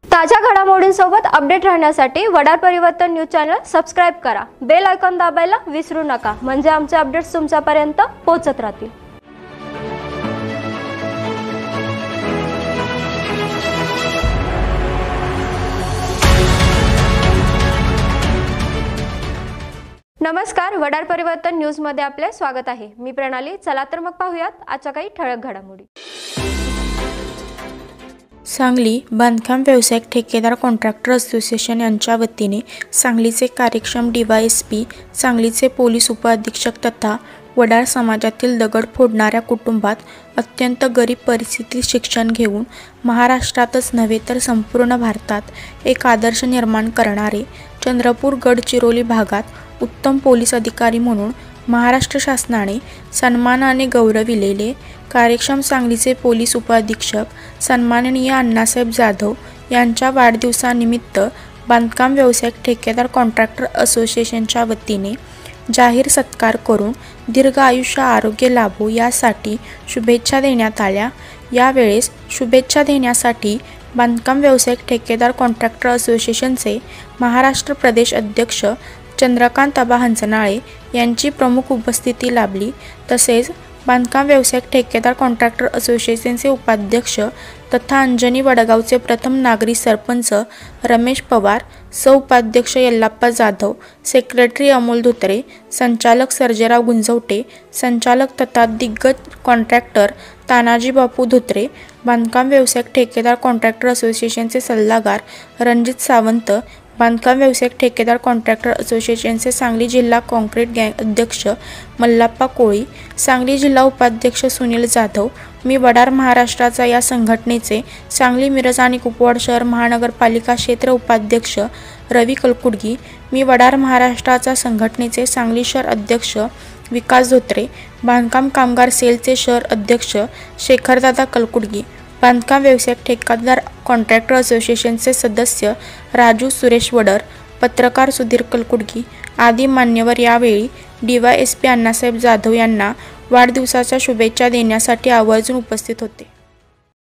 ताज्या घडामोडींसोबत अपडेट राहण्यासाठी वडार परिवर्तन न्यूज चॅनल सबस्क्राइब करा। बेल आयकॉन दाबायला विसरू नका, म्हणजे आमचे अपडेट्स तुमच्यापर्यंत पोहोचत राहतील। नमस्कार, वडार परिवर्तन न्यूज मध्ये आपले स्वागत आहे। मी प्रणाली। चला तर मग पाहूयात आजच्या काही ठळक घडामोडी। सांगली बांधकाम व्यावसायिक ठेकेदार कॉन्ट्रॅक्टर असोसिएशन यांच्या वतीने सांगलीचे कार्यक्षम DYSP, सांगलीचे पोलीस उपअधीक्षक तथा वडार समाजातील दगड फोडणाऱ्या कुटुंबात अत्यंत गरीब परिस्थितीत शिक्षण घेऊन महाराष्ट्रातच नव्हे तर संपूर्ण भारतात एक आदर्श निर्माण करणारे, चंद्रपूर गडचिरोली भागात उत्तम पोलीस अधिकारी म्हणून महाराष्ट्र शासनाने सन्मानाने गौरविलेले कार्यक्षम सांगलीचे पोलीस उपअधीक्षक सन्माननीय अण्णासाहेब जाधव यांच्या वाढदिवसानिमित्त बांधकाम व्यावसायिक ठेकेदार कॉन्ट्रॅक्टर असोसिएशनच्या वतीने जाहीर सत्कार करून दीर्घ आयुष्य आरोग्य लाभो यासाठी शुभेच्छा देण्यात आल्या। यावेळेस शुभेच्छा देण्यासाठी बांधकाम व्यावसायिक ठेकेदार कॉन्ट्रॅक्टर असोसिएशनचे महाराष्ट्र प्रदेश अध्यक्ष चंद्रकांत आबा हंचनाळे यांची प्रमुख उपस्थिती लाभली। तसेच बांधकाम व्यावसायिक ठेकेदार कॉन्ट्रॅक्टर असोसिएशनचे उपाध्यक्ष तथा अंजनी वडगावचे प्रथम नागरी सरपंच रमेश पवार, सह-उपाध्यक्ष यल्लाप्पा जाधव, सेक्रेटरी अमोल धोत्रे, संचालक सर्जेराव गुंजवटे, संचालक तथा दिग्गज कॉन्ट्रॅक्टर तानाजी बापू धोत्रे, बांधकाम व्यावसायिक ठेकेदार कॉन्ट्रॅक्टर असोसिएशनचे सल्लागार रणजित सावंत, बांधकाम व्यावसायिक ठेकेदार कॉन्ट्रॅक्टर असोसिएशनचे सांगली जिल्हा कॉन्क्रीट गँग अध्यक्ष मल्लाप्पा कोळी, सांगली जिल्हा उपाध्यक्ष सुनील जाधव, मी वडार महाराष्ट्राचा या संघटनेचे सांगली मिरज आणि कुपवाड शहर महानगरपालिका क्षेत्र उपाध्यक्ष रवी कलकुडगी, मी वडार महाराष्ट्राचा संघटनेचे सांगली शहर अध्यक्ष विकास धोत्रे, बांधकाम कामगार सेलचे शहर अध्यक्ष शेखरदादा कलकुडगी, बांधकाम व्यावसायिक ठेकेदार कॉन्ट्रॅक्टर असोसिएशनचे सदस्य राजू सुरेश वडर, पत्रकार सुधीर कलकुडगी आदी मान्यवर यावेळी DYSP अण्णासाहेब जाधव यांना वाढदिवसाच्या शुभेच्छा देण्यासाठी आवर्जून उपस्थित होते।